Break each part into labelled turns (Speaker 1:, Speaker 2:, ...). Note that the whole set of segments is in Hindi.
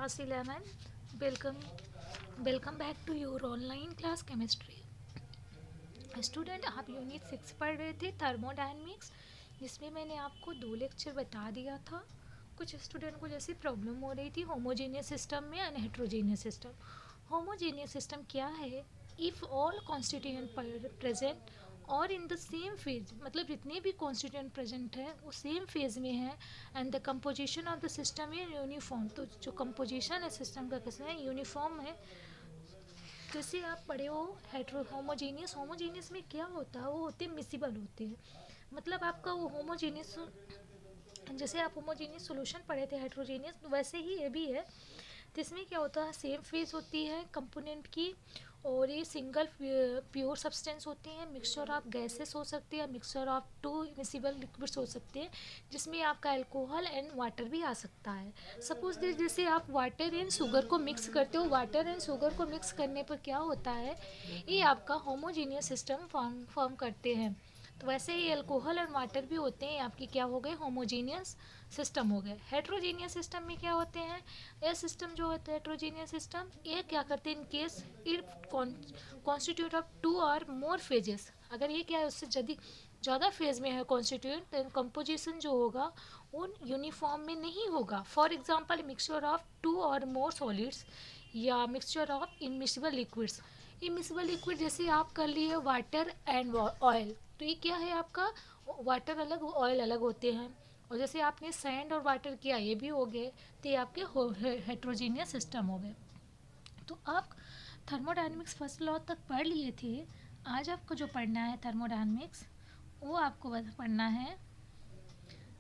Speaker 1: class 11. Welcome, welcome back to your online class chemistry. Student आप यूनिट 6 पढ़ रहे थे थर्मोडायनेमिक्स, जिसमें मैंने आपको 2 लेक्चर बता दिया था। कुछ स्टूडेंट को जैसे प्रॉब्लम हो रही थी होमोजेनियस सिस्टम में and heterogeneous system. Homogeneous system क्या है? इफ़ ऑल कॉन्स्टिट्यूएंट प्रेजेंट और इन द सेम फेज, मतलब जितने भी कॉन्स्टिट्यूएंट प्रेजेंट हैं वो सेम फेज में है and the composition of the system is uniform. तो जो कंपोजिशन है सिस्टम का किसमें है? यूनिफॉर्म है। जैसे आप पढ़े हो हेट्रो होमोजेनियस, होमोजेनियस में क्या होता है? वो होते मिसिबल होते हैं। मतलब आपका वो होमोजेनियस, जैसे आप होमोजेनियस सॉल्यूशन पढ़े थे हेट्रोजेनियस, वैसे ही ये भी है। तो इसमें क्या होता है? सेम फेज होती है कंपोनेंट की और ये सिंगल प्योर सब्सटेंस होते हैं। मिक्सचर ऑफ गैसेस हो सकते हैं, mixture of two miscible liquids हो सकते हैं, जिसमें आपका अल्कोहल एंड वाटर भी आ सकता है। सपोज दिस, जैसे आप वाटर एंड शुगर को मिक्स करते हो, वाटर एंड शुगर को मिक्स करने पर क्या होता है? ये आपका होमोजीनियस सिस्टम फॉर्म करते हैं। तो वैसे ही अल्कोहल और वाटर भी होते हैं, आपकी क्या हो गए? होमोजीनियस सिस्टम हो गए। हेट्रोजीनियस सिस्टम में क्या होते हैं? ये सिस्टम जो होता है हेट्रोजीनियस सिस्टम, ये क्या करते हैं? In case it constitute of 2 और मोर फेजेस, अगर ये क्या है उससे ज़्यादा फेज में है कॉन्स्टिट्यूएंट, तो कंपोजिशन जो होगा उन यूनिफॉर्म में नहीं होगा। फॉर एग्जांपल मिक्सचर ऑफ 2 और मोर सॉलिड्स या mixture of immiscible liquids. Immiscible liquid जैसे आप कर लिए वाटर एंड ऑयल, तो ये क्या है आपका? वाटर अलग ऑयल अलग होते हैं। और जैसे आपने सैंड और वाटर किया, ये भी हो गए, तो ये आपके हेट्रोजीनियस सिस्टम हो गए। तो आप थर्मोडायनेमिक्स फर्स्ट लॉ तक पढ़ लिए थे। आज आपको जो पढ़ना है थर्मोडायनेमिक्स, वो आपको पढ़ना है।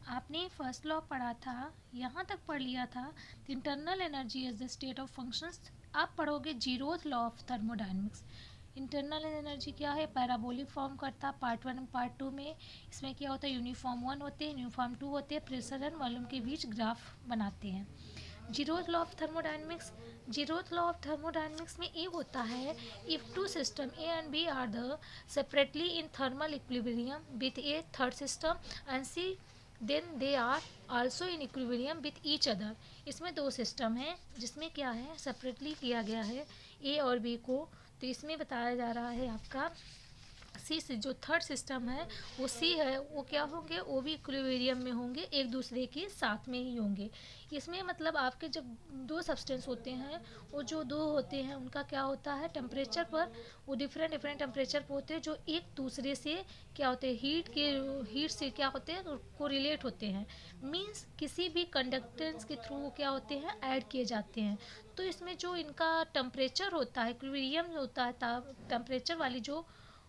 Speaker 1: आपने फर्स्ट लॉ पढ़ा था, यहाँ तक पढ़ लिया था। Internal energy is the state of functions. आप पढ़ोगे zeroth law of thermodynamics. Internal energy क्या है? पैराबोलिक फॉर्म करता पार्ट 1 पार्ट 2 में। इसमें क्या होता है? यूनिफॉर्म 1 होते हैं, यूनिफॉर्म 2 होते हैं, प्रेशर एंड वॉल्यूम के बीच ग्राफ बनाते हैं। Zeroth law of thermodynamics, zeroth law of thermodynamics में ये होता है, if two system A and B are the separately in thermal equilibrium with a third system and C then they are also in equilibrium with each other. इसमें 2 सिस्टम हैं जिसमें क्या है? सेपरेटली किया गया है ए और बी को। तो इसमें बताया जा रहा है आपका सी से जो थर्ड सिस्टम है वो सी है, वो क्या होंगे? वो भी इक्विलिब्रियम में होंगे, एक दूसरे के साथ में ही होंगे। इसमें मतलब आपके जब 2 सब्सटेंस होते हैं, वो जो 2 होते हैं उनका क्या होता है? टेम्परेचर पर वो डिफरेंट डिफरेंट टेम्परेचर पर होते हैं, जो एक दूसरे से क्या होते हैं? हीट से क्या होते हैं? को रिलेट होते हैं। मीन्स किसी भी कंडक्टेंस के थ्रू क्या होते हैं? ऐड किए जाते हैं। तो इसमें जो इनका टेम्परेचर होता है, इक्विलिब्रियम होता है, टेम्परेचर वाली जो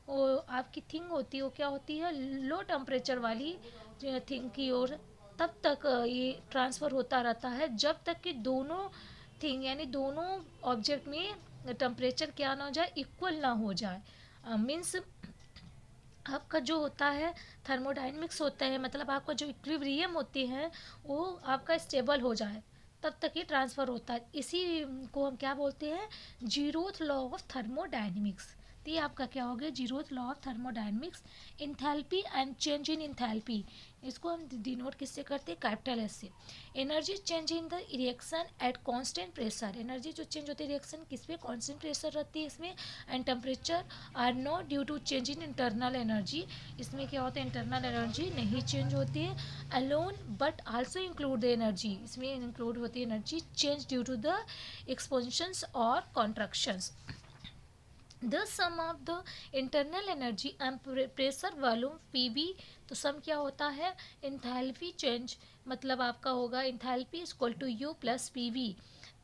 Speaker 1: वो आपकी थिंग होती है, वो क्या होती है? लो टेम्परेचर वाली थिंग की ओर तब तक ये ट्रांसफ़र होता रहता है जब तक कि दोनों थिंग यानी दोनों ऑब्जेक्ट में टेम्परेचर क्या ना हो जाए? इक्वल ना हो जाए। मीन्स आपका जो होता है थर्मोडायनेमिक्स होता है, मतलब आपका जो इक्विलिब्रियम होती है वो आपका स्टेबल हो जाए, तब तक ये ट्रांसफ़र होता है। इसी को हम क्या बोलते हैं? Zeroth law of thermodynamics. तो ये आपका क्या हो गया? Zeroth law of thermodynamics. Enthalpy and change in enthalpy, इसको हम डिनोट किससे करते हैं? कैपिटल एस से। Energy change in the reaction at constant pressure, energy जो चेंज होती है रिएक्शन किस पे? कांस्टेंट प्रेशर रहती है इसमें। And temperature are not due to change in internal energy, इसमें क्या होता है? इंटरनल एनर्जी नहीं चेंज होती है alone but also include the energy, इसमें इंक्लूड होती है energy change due to the expansions और contractions. The sum of the internal energy and pressure volume PV, तो सम क्या होता है? इंथैल्पी चेंज, मतलब आपका होगा enthalpy is equal to U plus P V.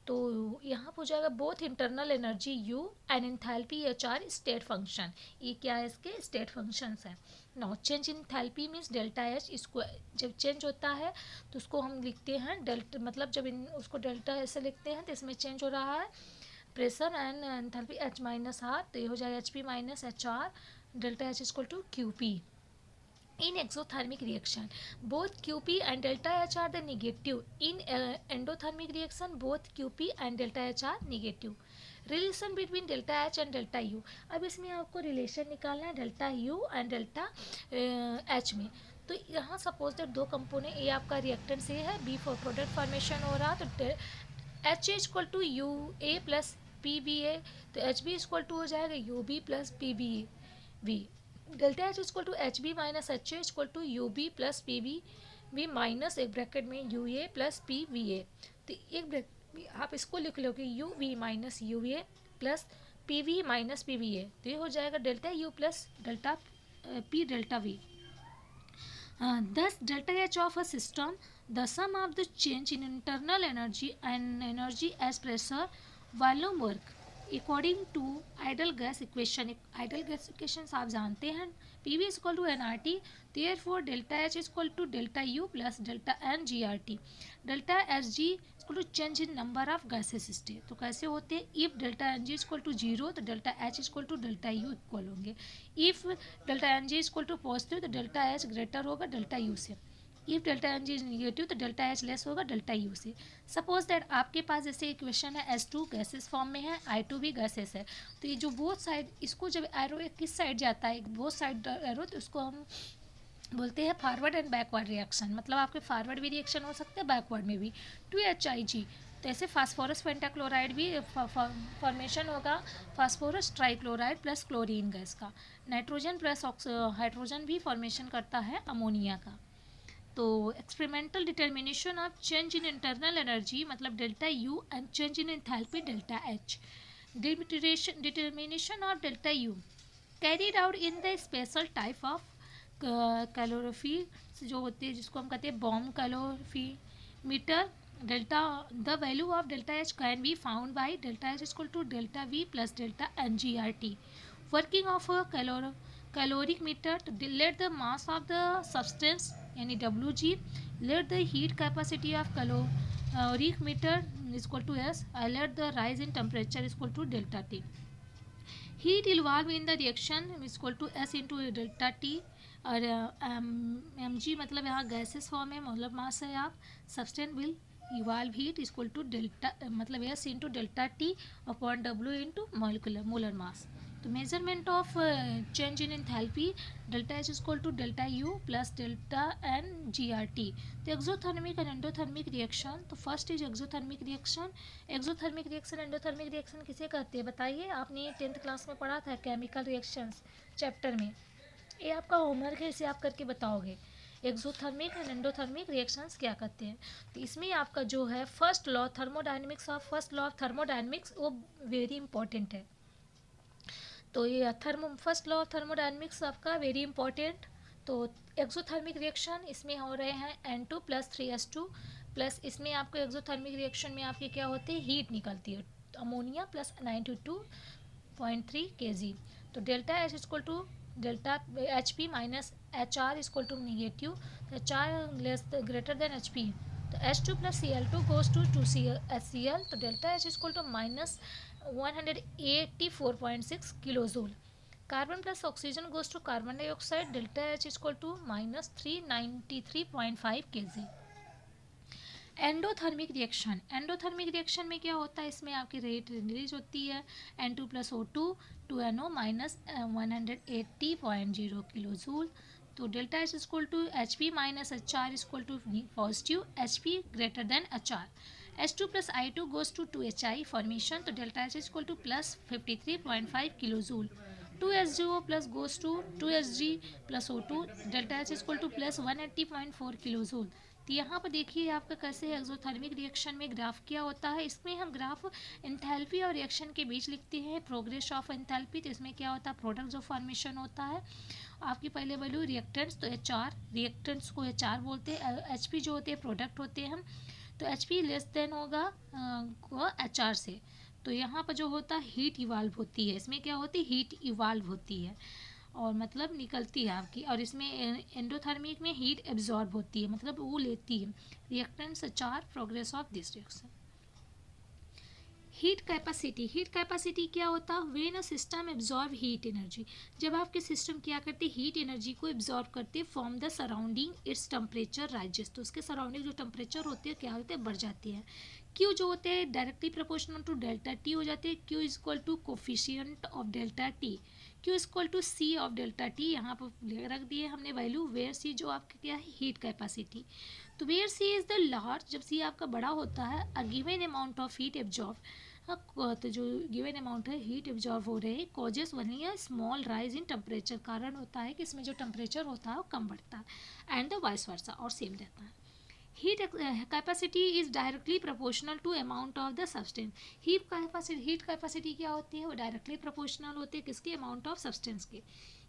Speaker 1: तो यहाँ हो जाएगा both internal energy U and enthalpy H are state function. ये क्या है? इसके स्टेट फंक्शंस हैं। Now change in enthalpy means delta H, इसको जब चेंज होता है तो उसको हम लिखते हैं डेल्टा, मतलब जब उसको डेल्टा ऐसे लिखते हैं तो इसमें चेंज हो रहा है pressure and enthalpy H minus R, तो ये हो जाएगा H P minus H R, delta H equal to Q P. In exothermic reaction, both QP and delta H are the negative. In endothermic reaction, both QP and delta H are negative. Relation between delta H and delta U, अब इसमें आपको रिलेशन निकालना है delta U and delta H में। तो यहाँ सपोज दैट 2 कंपोनेंट, ए आपका रिएक्टेंट से है, बी फॉर प्रोडक्ट फॉर्मेशन हो रहा, तो H A equal to U A plus P B A, तो एच बी इक्वल टू हो जाएगा U B plus P B V. Delta H equal to H B minus H A equal to U B plus P B V minus एक ब्रैकेट में U A plus P V A. तो एक ब्रैकेट आप इसको लिख लोगे U V minus U A plus P V minus P V A, तो ये हो जाएगा delta U plus delta P delta we. Thus, delta H of a system, the sum of the change in internal energy and energy as pressure, volume, work. According to ideal gas equation, ideal gas equations आप जानते हैं, PV is equal to nRT, therefore delta H is equal to delta U plus delta N GRT. Delta Sg is equal to change in number of gases state. तो कैसे होते हैं? If delta Ng is equal to 0 तो delta H is equal to delta U equal होंगे. If delta Ng is equal to positive तो delta H ग्रेटर होगा delta U से. If delta N G is negative तो डेल्टा एच लेस होगा डेल्टा यू से. सपोज दैट आपके पास जैसे इक्वेशन है H2 गैसेस फॉर्म में है, I2 भी गैसेस है, तो ये जो बोथ साइड, इसको जब एरो किस साइड जाता है, बोथ साइड एरो, तो उसको हम बोलते हैं फॉरवर्ड एंड बैकवर्ड रिएक्शन. मतलब आपके फॉरवर्ड भी रिएक्शन हो सकते हैं, बैकवर्ड में भी. 2HIG, तो ऐसे फास्फोरस पेंटाक्लोराइड भी फॉर्मेशन होगा, phosphorus trichloride plus chlorine gas का. नाइट्रोजन प्लस हाइड्रोजन भी फॉर्मेशन करता है अमोनिया का. तो experimental determination of change in internal energy मतलब delta U and change in enthalpy delta H. Determination of delta U carried out in the special type of कैलोरीफी जो होती है, जिसको हम कहते हैं bomb calorimeter. Delta the value of delta H can be found by delta H equal to delta V plus delta N G R T. Working of caloric meter to let the mass of the substance यानी Wg, let the heat capacity of caloric meter is equal to S, let the rise in temperature is equal to delta T. Heat involved in the reaction is equal to S into delta T. और mg मतलब यहाँ गैसेस फॉर्म है, मतलब मास है. आप substance will evolve heat is equal to delta मतलब S into delta T upon W into molar mass. तो measurement of change in enthalpy delta H equal to delta U plus delta N G R T. तो एक्सोथर्मिक एंड एंडोथर्मिक रिएक्शन, तो first is exothermic reaction. Exothermic reaction endothermic reaction किसे कहते हैं बताइए? आपने 10th क्लास में पढ़ा था केमिकल रिएक्शंस चैप्टर में. ये आपका होमवर्क है, इसे आप करके बताओगे एक्सोथर्मिक एंड एंडोथर्मिक रिएक्शंस क्या कहते हैं. तो इसमें आपका जो है फर्स्ट लॉ ऑफ थर्मोडायनेमिक्स वो वेरी इंपॉर्टेंट है. तो ये फर्स्ट लॉ ऑफ थर्मोडायनेमिक्स आपका वेरी इंपॉर्टेंट. तो एक्सोथर्मिक रिएक्शन इसमें हो रहे हैं N2 प्लस 3H2 प्लस इसमें आपको एक्सोथर्मिक रिएक्शन में आपकी क्या होती है, हीट निकलती है, अमोनिया प्लस 92.3 kg. तो delta H equal to delta H P minus H R equal to negative, तो H R less greater than H P. तो H2 plus Cl2 goes to HCl, तो delta H equal to minus 184.6 kilojoule. Carbon plus oxygen goes to carbon dioxide, delta H equal to minus 393.5 kg. Endothermic reaction में क्या होता है, इसमें आपकी रेट रिलीज होती है N2 plus O2 2NO minus 180.0 kilojoule. तो delta H equal to H P minus H R equal to positive, H P greater than H R. H2 plus I2 goes to 2HI formation, तो delta H equal to plus 53.5 kilojoule. 2SGO plus goes to 2SG plus O2, delta H equal to plus 180.4 kilojoule. तो यहाँ पर देखिए आपका कैसे एक्सोथर्मिक रिएक्शन में ग्राफ क्या होता है. इसमें हम ग्राफ एंथैल्पी और रिएक्शन के बीच लिखते हैं, प्रोग्रेस ऑफ एंथैल्पी. तो इसमें क्या होता है, प्रोडक्ट जो फॉर्मेशन होता है आपकी पहले वैल्यू रिएक्टेंट्स, तो HR रिएक्टेंट्स को HR बोलते हैं, HP जो होते हैं प्रोडक्ट होते हैं हम, तो एच पी लेस देन होगा वो एच आर से. तो यहाँ पर जो होता है हीट इवाल्व होती है, इसमें क्या होती है, हीट इवाल्व होती है और मतलब निकलती है आपकी. और इसमें एंडोथर्मिक में हीट एब्जॉर्ब होती है, मतलब वो लेती है. Reactants H R, progress of this reaction. Heat capacity क्या होता है, when a system absorb heat energy, जब आपके सिस्टम क्या करते हैं हीट एनर्जी को एब्जॉर्ब करते from the surrounding its temperature rises. तो उसके सराउंडिंग जो टेम्परेचर होते हैं क्या होते हैं, बढ़ जाती है. क्यू जो होते हैं directly proportional to delta T हो जाते हैं. Q is equal to coefficient of delta T, Q is equal to C of delta T. यहाँ पर रख दिए हमने वैल्यू, वेयर सी जो आपकी क्या है हीट कैपेसिटी. तो where C is the large, जब सी आपका बड़ा होता है, a given amount of heat absorb, तो जो गिवन अमाउंट है हीट एब्जॉर्ब हो रहे हैं, causes only a small rise in temperature, कारण होता है कि इसमें जो टेम्परेचर होता है वो कम बढ़ता है, एंड द वाइस वर्सा, और सेम रहता है। Heat capacity is directly proportional to amount of the substance. Heat capacity क्या होती है, वो डायरेक्टली प्रोपोर्शनल होती है किसके, अमाउंट ऑफ सब्सटेंस के।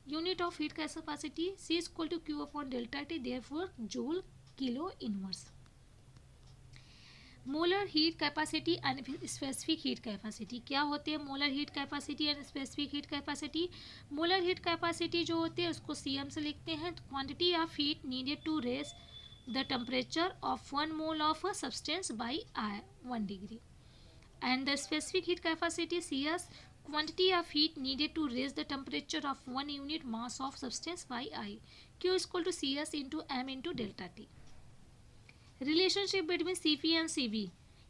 Speaker 1: Unit of heat capacity C is equal to Q upon delta T, therefore joule kilo inverse. Molar heat capacity and specific heat capacity क्या होती है, molar heat capacity and specific heat capacity. Molar heat capacity जो होती है उसको सीएम से लिखते हैं, quantity of heat needed to raise the temperature of 1 mole of a substance by 1 degree, and the specific heat capacity Cs, quantity of heat needed to raise the temperature of 1 unit mass of substance by I. Q is equal to Cs into m into delta T. Relationship between Cp and Cv,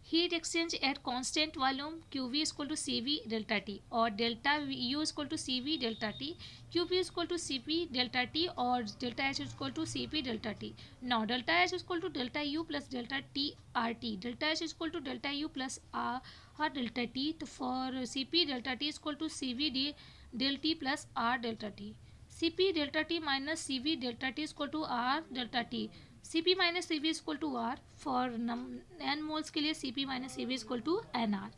Speaker 1: heat exchange at constant volume, Qv is equal to Cv delta T, और delta U is equal to Cv delta T, Qp is equal to Cp delta T, और delta H is equal to Cp delta T. Now delta H is equal to delta U plus delta T RT, delta H is equal to delta U plus R delta T. तो for Cp delta T is equal to Cv del T plus R delta T. Cp delta T minus Cv delta T is equal to R delta T. Cp minus Cv is equal to R, for n moles के लिए Cp minus Cv is equal to nr.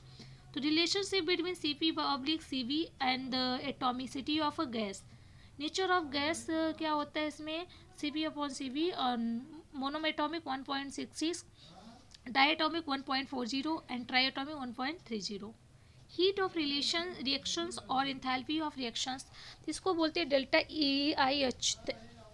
Speaker 1: तो relationship between Cp oblique Cv and the atomicity of a gas, nature of gas क्या होता है इसमें, Cp अपॉन Cv, और monoatomic 1.66, diatomic 1.40 and triatomic 1.30. Heat of reactions और इंथैल्पी ऑफ रिएक्शंस, इसको बोलते हैं delta E I H.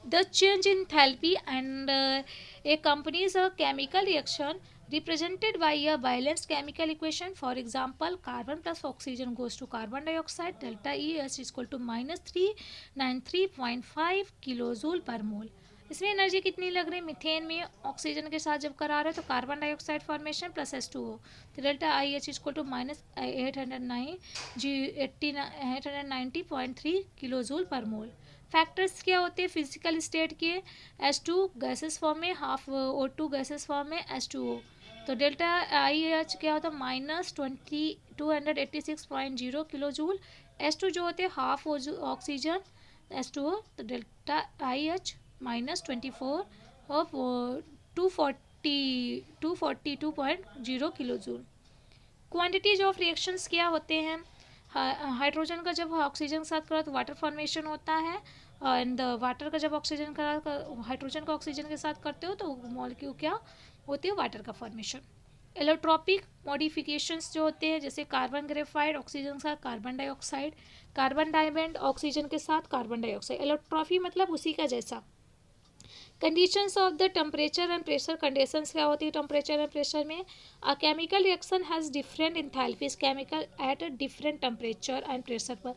Speaker 1: The change in enthalpy and a company's chemical reaction represented by a balanced chemical equation. For example, carbon plus oxygen goes to carbon dioxide, delta EH is equal to minus 393.5 kilojoule per mole. इसमें एनर्जी कितनी लग रही है, मीथेन में ऑक्सीजन के साथ जब करा रहे हैं तो carbon dioxide formation plus H2O, तो delta I H equal to minus 890.3 kilojoule per mole. Factors क्या होते हैं फिजिकल स्टेट के, H2 गैसेस फॉर्म में, हाफ O2 गैसेस फॉर्म में H2O. तो डेल्टा आई एच क्या होता है, माइनस 286.0 किलो जूल. H2 जो होते हैं हाफ ऑक्सीजन H2O, तो delta I H minus 24 of 242.0 kilo joule. Quantities of reactions क्या होते हैं, हाइड्रोजन का जब ऑक्सीजन के साथ करा तो वाटर फॉर्मेशन होता है, एंड वाटर का जब ऑक्सीजन का हाइड्रोजन का ऑक्सीजन के साथ करते हो तो मॉलिक्यूल क्या होती है, वाटर का फॉर्मेशन. एलोट्रॉपिक मॉडिफिकेशंस जो होते हैं, जैसे कार्बन ग्रेफाइड ऑक्सीजन के साथ carbon dioxide, carbon diamond oxygen के साथ कार्बन डाइऑक्साइड. एलोट्रॉफी मतलब उसी का जैसा. Conditions of the temperature and pressure, conditions क्या होती है टेम्परेचर एंड प्रेशर में. A chemical reaction has different enthalpies, chemical at a different temperature and pressure पर.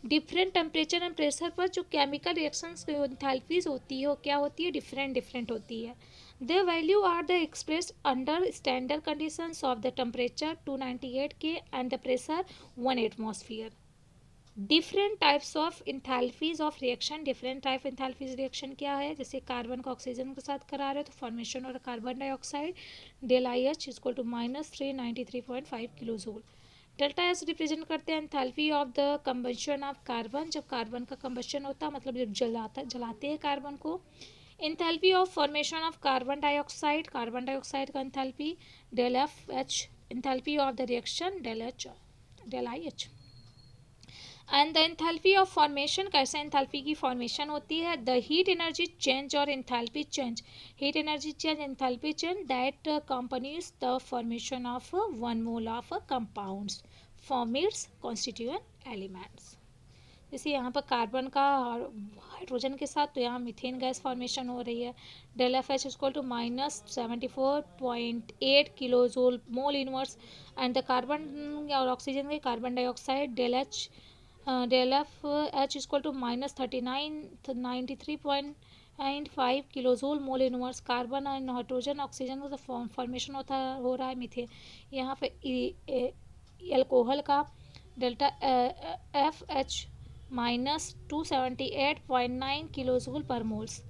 Speaker 1: डिफरेंट टेम्परेचर एंड प्रेशर पर जो केमिकल रिएक्शंस की इंथैल्पीज होती है वो क्या होती है, डिफरेंट होती है. The value are the expressed under standard conditions of the temperature 298 K and the pressure 1 atmosphere. Different types of enthalpies of reaction, different type enthalpies reaction क्या है, जैसे कार्बन को ऑक्सीजन के साथ करा रहे हो तो फॉर्मेशन और carbon dioxide, del I H equal to minus 393.5 kilo joule. Delta S represent करते हैं enthalpy of the combustion of carbon, जब कार्बन का कंबशन होता है मतलब जब जलाते हैं कार्बन को. Enthalpy of formation of carbon dioxide का enthalpy, del F H. Enthalpy of the reaction del I H. And the enthalpy of formation, कैसे एंथैल्पी की फॉर्मेशन होती है, द हीट एनर्जी चेंज और enthalpy change, heat energy change enthalpy change that companies the formation of 1 mole of compounds from its constituent elements. जैसे यहाँ पर कार्बन का हाइड्रोजन के साथ, तो यहाँ मीथेन गैस फॉर्मेशन हो रही है. Del F H equal to minus 74.8 kilo joule mole inverse, and the carbon और ऑक्सीजन के carbon dioxide del F H equal to minus 93.5 kilo joule mole inverse. Carbon और नाइट्रोजन ऑक्सीजन का फॉर्मेशन हो रहा है मीथेन. यहाँ पे एल्कोहल का delta F H minus 278.9 kilo joule per moles.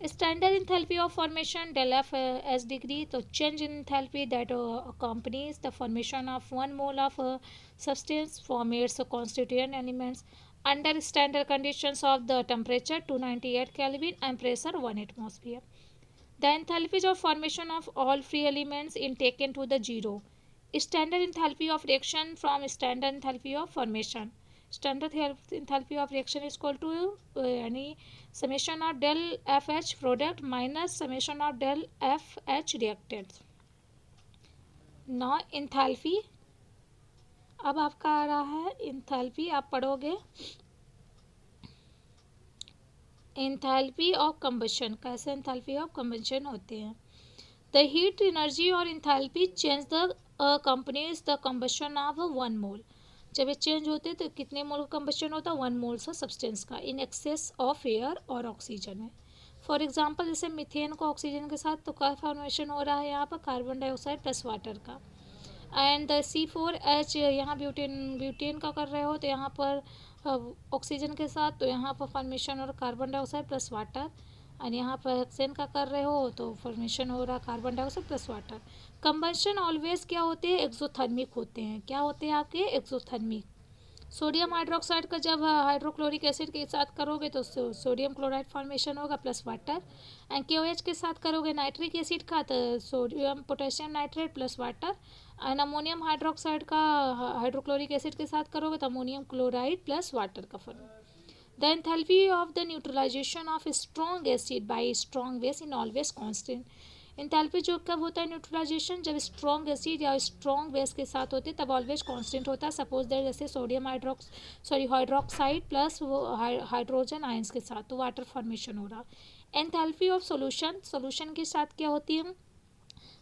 Speaker 1: Standard enthalpy of formation del F as degree, तो change in enthalpy that accompanies the formation of 1 mole of substance from its constituent elements under standard conditions of the temperature 298 Kelvin and pressure 1 atmosphere. The enthalpies of formation of all free elements in taken to the zero. Standard enthalpy of reaction from standard enthalpy of formation. Standard enthalpy of reaction is equal to any summation of del FH product minus summation of del FH reactants. Now enthalpy, अब आपका आ रहा है enthalpy, आप पढ़ोगे enthalpy of combustion, कैसे enthalpy of combustion होते हैं. The heat energy or enthalpy change the accompanies the combustion of 1 mole. जब ये चेंज होते हैं तो कितने मोल का कंबशन होता है 1 मोल सा सब्सटेंस का इन एक्सेस ऑफ एयर और ऑक्सीजन में. फॉर एग्जांपल जैसे मीथेन को ऑक्सीजन के साथ तो क्या फॉर्मेशन हो रहा है यहाँ पर कार्बन डाइऑक्साइड प्लस वाटर का. एंड C4H यहाँ ब्यूटेन का कर रहे हो तो यहाँ पर ऑक्सीजन के साथ तो यहाँ पर फॉर्मेशन और कार्बन डाइऑक्साइड प्लस वाटर. और यहाँ पर हेक्सेन का कर रहे हो तो फॉर्मेशन हो रहा carbon dioxide plus water. Combustion always क्या होते हैं एक्सोथर्मिक होते हैं. क्या होते हैं आपके एक्सोथर्मिक. सोडियम हाइड्रोक्साइड का जब हाइड्रोक्लोरिक एसिड के साथ करोगे तो सोडियम क्लोराइड फॉर्मेशन होगा प्लस वाटर. एंड KOH के साथ करोगे नाइट्रिक एसिड का तो sodium potassium nitrate plus water. And ammonium hydroxide का हाइड्रोक्लोरिक एसिड के साथ करोगे तो अमोनियम क्लोराइड प्लस वाटर का form. The enthalpy of the neutralization of strong acid by strong base in always constant. enthalpy जो कब होता है न्यूट्रलाइजेशन जब स्ट्रॉन्ग एसिड या स्ट्रॉन्ग बेस के साथ होते तब ऑलवेज कांस्टेंट होता है. सपोज दैट जैसे sodium hydroxide plus hydrogen ions के साथ तो वाटर फॉर्मेशन हो रहा. enthalpy ऑफ सोल्यूशन के साथ क्या होती है.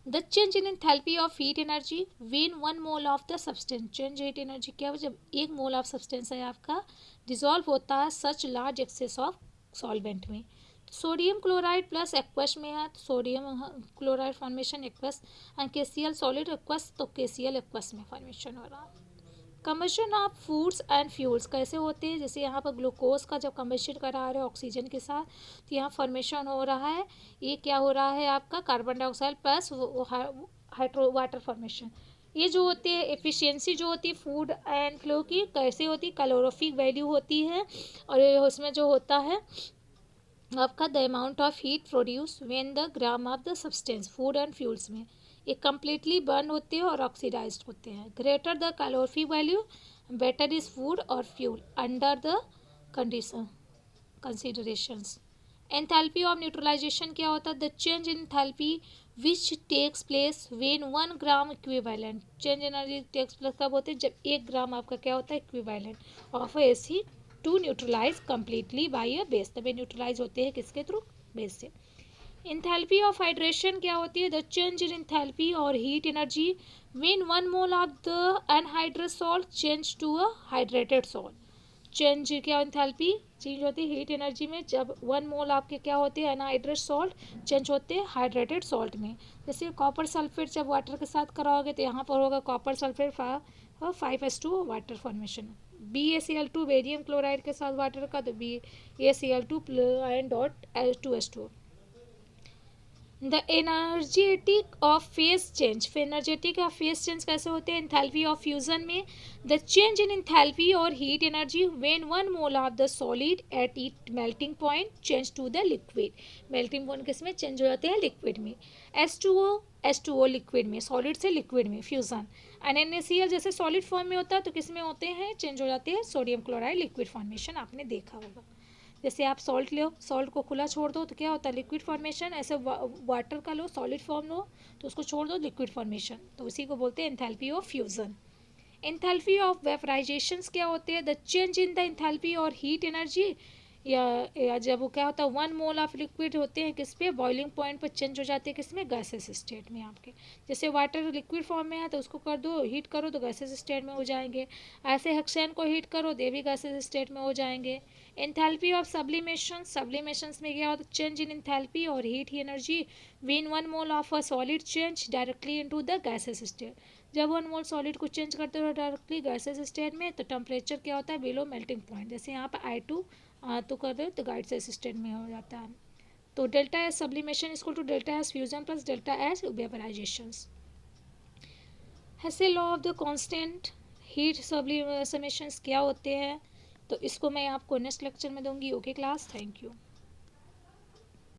Speaker 1: The change in enthalpy of heat energy when 1 mole of the substance. change heat energy क्या है जब 1 मोल ऑफ सब्सटेंस है आपका डिजॉल्व होता है सच लार्ज एक्सेस ऑफ सॉल्वेंट में. सोडियम क्लोराइड प्लस एक्वस में है तो sodium chloride formation aqueous and KCl solid aqueous तो KCl एक्वस में फॉर्मेशन हो रहा. Combustion of foods and fuels कैसे होते हैं. जैसे यहाँ पर ग्लूकोज का जब कम्बशन करा रहे हो ऑक्सीजन के साथ तो यहाँ फॉर्मेशन हो रहा है. ये क्या हो रहा है आपका carbon dioxide plus hydro water formation. ये जो होते हैं एफिशिएंसी जो होती है फूड एंड फ्लो की कैसे होती है कैलोरीफिक वैल्यू होती है. और उसमें जो होता है आपका the amount of heat produce when the gram of the substance food and fuels में ये कम्प्लीटली बर्न होते हैं और ऑक्सीडाइज्ड होते हैं. Greater the calorific value better is food और fuel under the considerations. Enthalpy of neutralisation क्या होता है. The change in enthalpy which takes place when 1 gram equivalent. Change energy takes place कब होते हैं जब 1 ग्राम आपका क्या होता है equivalent of acid to neutralize completely by a base. तब ये न्यूट्रलाइज होते हैं किसके थ्रू बेस से. एंथैल्पी ऑफ हाइड्रेशन क्या होती है. द चेंज इन एंथैल्पी और heat energy when 1 mole of the anhydrous salt change to a hydrated salt. Change क्या एंथैल्पी चेंज होती है हीट एनर्जी में जब 1 मोल आपके क्या होते हैं अनहाइड्रस सॉल्ट चेंज होते हैं हाइड्रेटेड सॉल्ट में. जैसे कॉपर सल्फेट जब वाटर के साथ कराओगे तो यहाँ पर होगा copper sulphate 5H2 water formation. BaCl2 barium chloride के साथ वाटर का तो BaCl2 ion dot H2H2. The energetic of phase change. Energetic of phase change कैसे होते हैं एंथैल्पी ऑफ फ्यूजन में. द चेंज इन एंथैल्पी और heat energy when 1 mole of the solid at it melting point change to the liquid. Melting point किस में चेंज हो जाते हैं लिक्विड में. H2O लिक्विड में सॉलिड से लिक्विड में फ्यूजन. एंड NaCl जैसे सॉलिड फॉर्म में होता है तो किस में होते हैं चेंज हो जाते हैं सोडियम क्लोराइड लिक्विड फॉर्मेशन आपने देखा होगा. जैसे आप सॉल्ट लो सॉल्ट को खुला छोड़ दो तो क्या होता है लिक्विड फॉर्मेशन. ऐसे वाटर का लो सॉलिड फॉर्म लो तो उसको छोड़ दो लिक्विड फॉर्मेशन तो उसी को बोलते हैं enthalpy of fusion. Enthalpy of vaporisations क्या होते हैं. The change in the enthalpy और हीट एनर्जी या जब वो क्या होता है 1 मोल ऑफ लिक्विड होते हैं किस पे बॉइलिंग पॉइंट पर चेंज हो जाते हैं किस में गैसेस स्टेट में आपके. जैसे वाटर लिक्विड फॉर्म में है तो उसको कर दो हीट करो तो गैसेस स्टेट में हो जाएंगे. ऐसे हेक्सेन को हीट करो तो ये भी गैसेस स्टेट में हो जाएंगे. एंथैल्पी ऑफ सब्लिमेशन में क्या होता है चेंज इन एंथैल्पी और heat energy when 1 mole of a solid change directly into the gases state. जब 1 मोल सॉलिड को चेंज करते हो डायरेक्टली गैसेस स्टेट में तो टेम्परेचर क्या होता है बिलो मेल्टिंग पॉइंट. जैसे यहाँ पर I2 तो कर दो तो गाइड से स्टेट में हो जाता है. तो delta S sublimation equal to delta S fusion plus delta S vaporisations. Hess's law of the constant heat sublimations क्या होते हैं, तो इसको मैं आपको नेक्स्ट लेक्चर में दूंगी। Okay class, thank you.